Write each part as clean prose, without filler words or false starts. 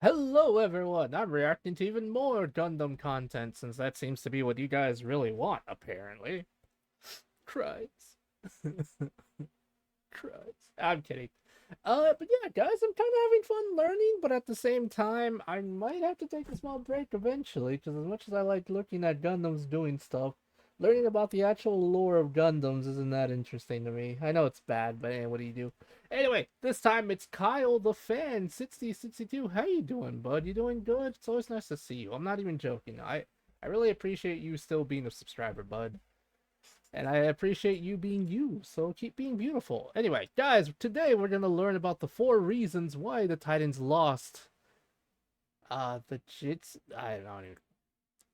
Hello everyone, I'm reacting to even more Gundam content since that seems to be what you guys really want, apparently. Cries. Cries. I'm kidding. But yeah, guys, I'm kind of having fun learning, but at the same time, I might have to take a small break eventually, because as much as I like looking at Gundams doing stuff, learning about the actual lore of Gundams isn't that interesting to me. I know it's bad, but what do you do? Anyway, this time it's Kyle the fan 6062. How you doing, bud? You doing good? It's always nice to see you. I'm not even joking. I really appreciate you still being a subscriber, bud. And I appreciate you being you, so keep being beautiful. Anyway, guys, today we're gonna learn about the 4 reasons why the Titans lost. The Jits. I don't even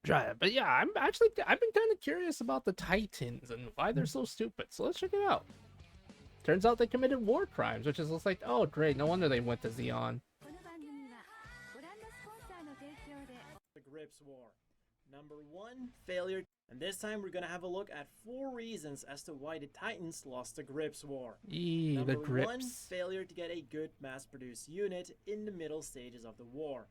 try it, but yeah, I've been kind of curious about the Titans and why they're so stupid. So let's check it out. Turns out they committed war crimes, which is just like, oh great, no wonder they went to Xeon. The Gryps War. Number 1, failure. And this time we're gonna have a look at 4 reasons as to why the Titans lost the Gryps War. The Number 1, Gryps. failure to get a good mass-produced unit in the middle stages of the war.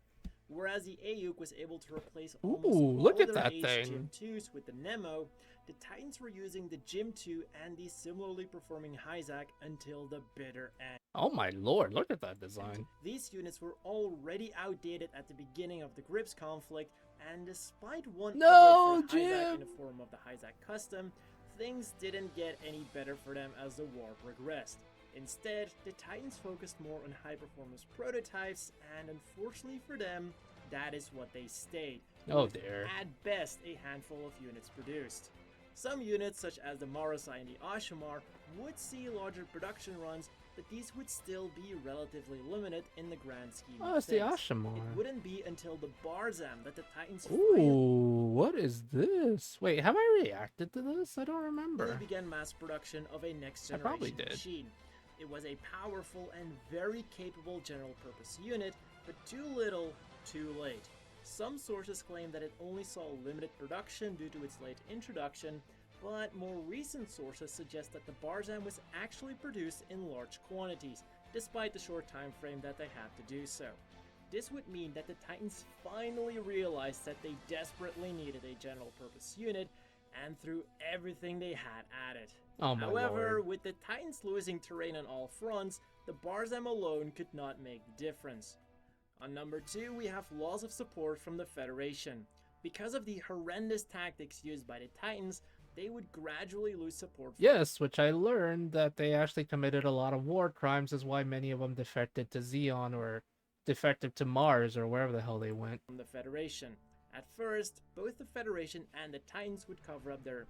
Whereas the Ayuk was able to replace almost Look all at their that aged thing. Gym 2s with the Nemo, the Titans were using the Gym 2 and the similarly performing Hyzak until the bitter end. Oh my lord, look at that design. These units were already outdated at the beginning of the Gryps conflict, and despite one upgrade for the Hyzak in the form of the Hyzak Custom, things didn't get any better for them as the war progressed. Instead, the Titans focused more on high-performance prototypes, and unfortunately for them, that is what they stayed. Oh dear. At best, a handful of units produced. Some units, such as the Marasai and the Ashamar, would see larger production runs, but these would still be relatively limited in the grand scheme of Oh, it's the things. Ashamar. It wouldn't be until the Barzam that the Titans Ooh, what is this? Wait, have I reacted to this? I don't remember. began mass production of a next probably generation did. machine. It was a powerful and very capable general purpose unit, but too little, too late. Some sources claim that it only saw limited production due to its late introduction, but more recent sources suggest that the Barzam was actually produced in large quantities, despite the short time frame that they had to do so. This would mean that the Titans finally realized that they desperately needed a general purpose unit, and threw everything they had at it. Oh my However, lord. with the Titans losing terrain on all fronts, the Barzam alone could not make the difference. On number 2, we have loss of support from the Federation. Because of the horrendous tactics used by the Titans, they would gradually lose support. Yes, which I learned that they actually committed a lot of war crimes is why many of them defected to Xeon or defected to Mars or wherever the hell they went. From the Federation. At first, both the Federation and the Titans would cover up their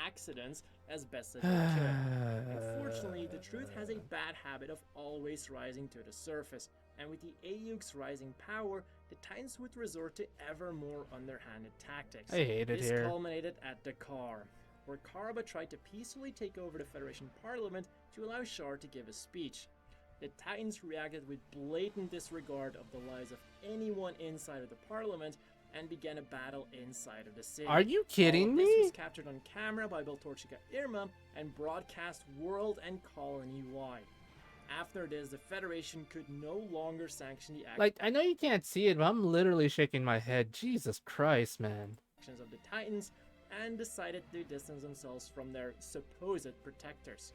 accidents as best as they could. Unfortunately, the truth has a bad habit of always rising to the surface, and with the Ayuk's rising power, the Titans would resort to ever more underhanded tactics. I hate it this here. culminated at Dakar, where Karaba tried to peacefully take over the Federation Parliament to allow Shar to give a speech. The Titans reacted with blatant disregard of the lives of anyone inside of the Parliament and began a battle inside of the city. Are you kidding All of this me? was captured on camera by Beltorchika Irma and broadcast world and colony-wide. After this, the Federation could no longer sanction the Like, I know you can't see it, but I'm literally shaking my head. Jesus Christ, man. actions of the Titans and decided to distance themselves from their supposed protectors.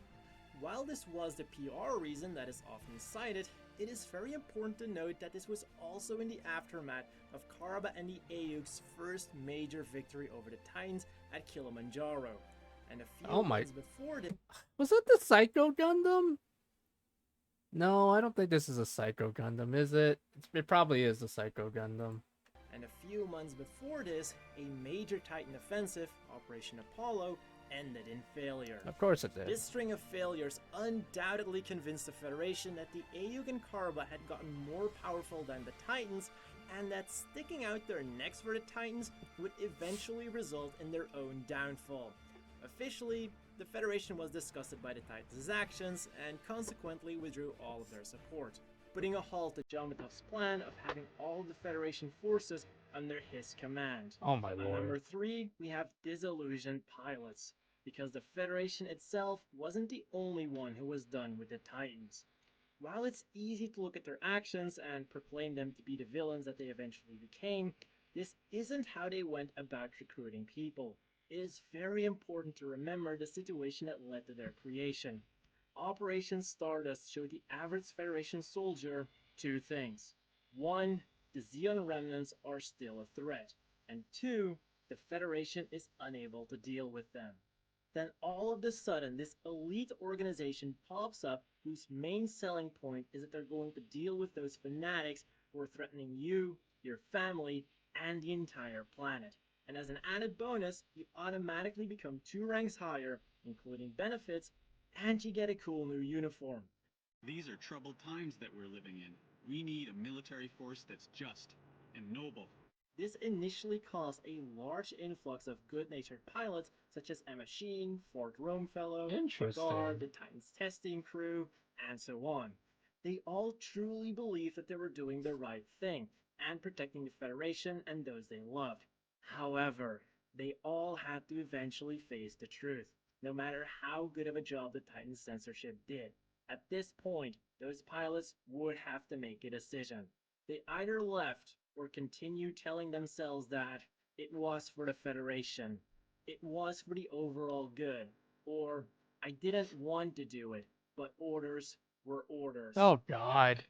While this was the PR reason that is often cited, it is very important to note that this was also in the aftermath of Karaba and the Ayuk's first major victory over the Titans at Kilimanjaro. And a few months before this, Was that the Psycho Gundam? No, I don't think this is a Psycho Gundam, is it? It probably is a Psycho Gundam. and a few months before this, a major Titan offensive, Operation Apollo, ended in failure. Of course it did. This string of failures undoubtedly convinced the Federation that the Ayuk and Karaba had gotten more powerful than the Titans, and that sticking out their necks for the Titans would eventually result in their own downfall. Officially, the Federation was disgusted by the Titans' actions and consequently withdrew all of their support, putting a halt to Jelmatov's plan of having all the Federation forces under his command. Oh my On lord. number 3, we have Disillusioned pilots, because the Federation itself wasn't the only one who was done with the Titans. While it's easy to look at their actions and proclaim them to be the villains that they eventually became, this isn't how they went about recruiting people. It is very important to remember the situation that led to their creation. Operation Stardust showed the average Federation soldier two things. One, the Xeon remnants are still a threat, and two, the Federation is unable to deal with them. Then all of a sudden, this elite organization pops up whose main selling point is that they're going to deal with those fanatics who are threatening you, your family, and the entire planet. And as an added bonus, you automatically become 2 ranks higher, including benefits, and you get a cool new uniform. These are troubled times that we're living in. We need a military force that's just and noble. This initially caused a large influx of good-natured pilots such as Emma Sheen, Ford Romefellow, Picard, Interesting. the Titan's testing crew, and so on. They all truly believed that they were doing the right thing and protecting the Federation and those they loved. However, they all had to eventually face the truth, no matter how good of a job the Titan's censorship did. At this point, those pilots would have to make a decision. They either left or continued telling themselves that it was for the Federation, it was for the overall good, or I didn't want to do it, but orders were orders. Oh God.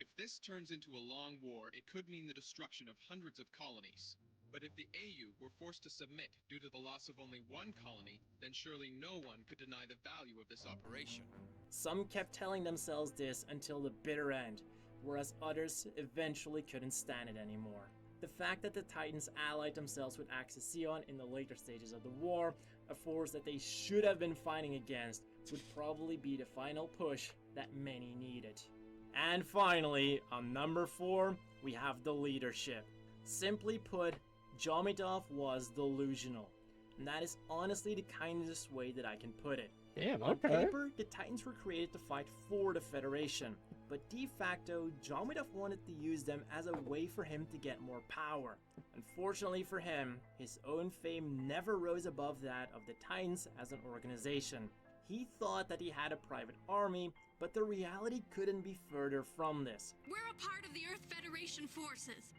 If this turns into a long war, it could mean the destruction of hundreds of colonies. But if the AU were forced to submit due to the loss of only one colony, then surely no one could deny the value of this operation. Some kept telling themselves this until the bitter end, whereas others eventually couldn't stand it anymore. The fact that the Titans allied themselves with Axis Xeon in the later stages of the war, a force that they should have been fighting against, would probably be the final push that many needed. And finally, on number 4, we have the leadership. Simply put, Jomitov was delusional. And that is honestly the kindest way that I can put it. Damn. On Okay. paper, the Titans were created to fight for the Federation, but de facto, Jomitov wanted to use them as a way for him to get more power. Unfortunately for him, his own fame never rose above that of the Titans as an organization. He thought that he had a private army, but the reality couldn't be further from this. We're a part of the Earth Federation forces.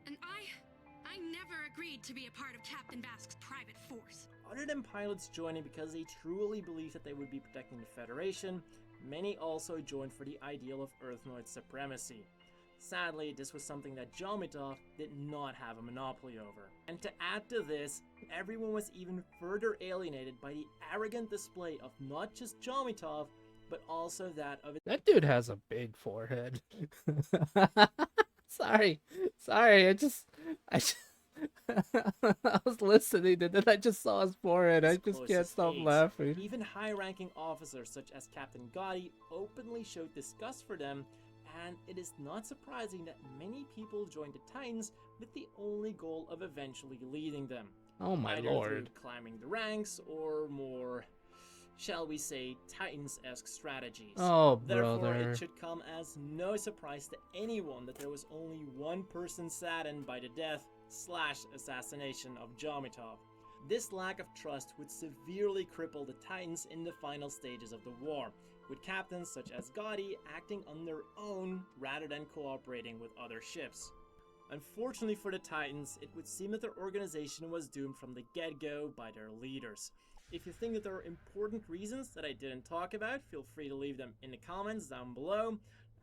And I never agreed to be a part of Captain Bask's private force. Other than pilots joining because they truly believed that they would be protecting the Federation, many also joined for the ideal of Earthnoid supremacy. Sadly, this was something that Jomitov did not have a monopoly over. And to add to this, everyone was even further alienated by the arrogant display of not just Jomitov, but also that of That dude has a big forehead. Sorry. I just I was listening and then I just saw his forehead. I his just can't closest stop aides. laughing. Even high-ranking officers such as Captain Gotti openly showed disgust for them, and it is not surprising that many people joined the Titans with the only goal of eventually leading them. Oh my either lord. through climbing the ranks or more, shall we say, Titans-esque strategies. Oh Therefore, brother. it should come as no surprise to anyone that there was only one person saddened by the death/assassination of Jomitov. This lack of trust would severely cripple the Titans in the final stages of the war, with captains such as Gotti acting on their own rather than cooperating with other ships. Unfortunately for the Titans, it would seem that their organization was doomed from the get-go by their leaders. If you think that there are important reasons that I didn't talk about, feel free to leave them in the comments down below.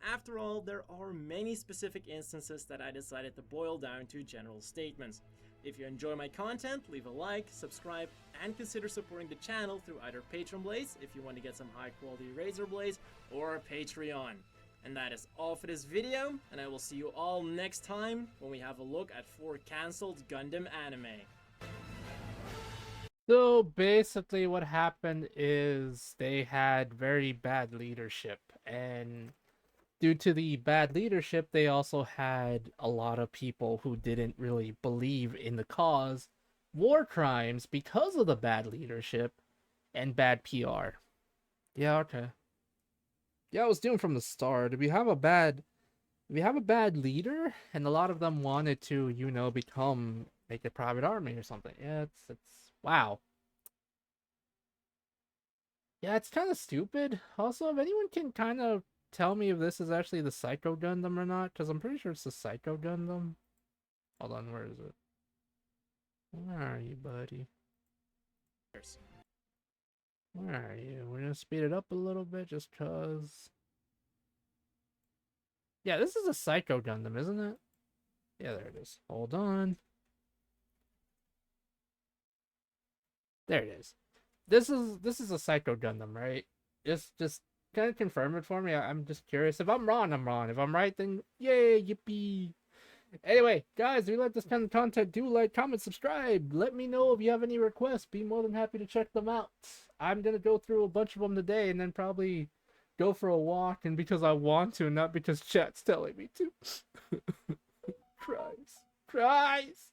After all, there are many specific instances that I decided to boil down to general statements. If you enjoy my content, leave a like, subscribe, and consider supporting the channel through either Patreon Blades if you want to get some high quality Razor Blades, or Patreon. And that is all for this video, and I will see you all next time when we have a look at 4 cancelled Gundam anime. So basically what happened is they had very bad leadership, and due to the bad leadership they also had a lot of people who didn't really believe in the cause, war crimes because of the bad leadership and bad PR. Yeah, okay. Yeah, I was doing from the start. If you have a bad leader and a lot of them wanted to, become make a private army or something. Yeah, it's wow. Yeah, it's kind of stupid. Also, if anyone can kind of tell me if this is actually the Psycho Gundam or not, because I'm pretty sure it's the Psycho Gundam. Hold on, where is it? Where are you, buddy? Where are you? We're gonna speed it up a little bit just cause. Yeah, this is a Psycho Gundam, isn't it? Yeah, there it is. Hold on. There it is. This is a Psycho Gundam, right? Just kind of confirm it for me. I'm just curious. If I'm wrong, I'm wrong. If I'm right, then yay, yippee. Anyway, guys, if you like this kind of content, do like, comment, subscribe. Let me know if you have any requests. Be more than happy to check them out. I'm gonna go through a bunch of them today and then probably go for a walk, and because I want to, not because chat's telling me to. Cries. Cries.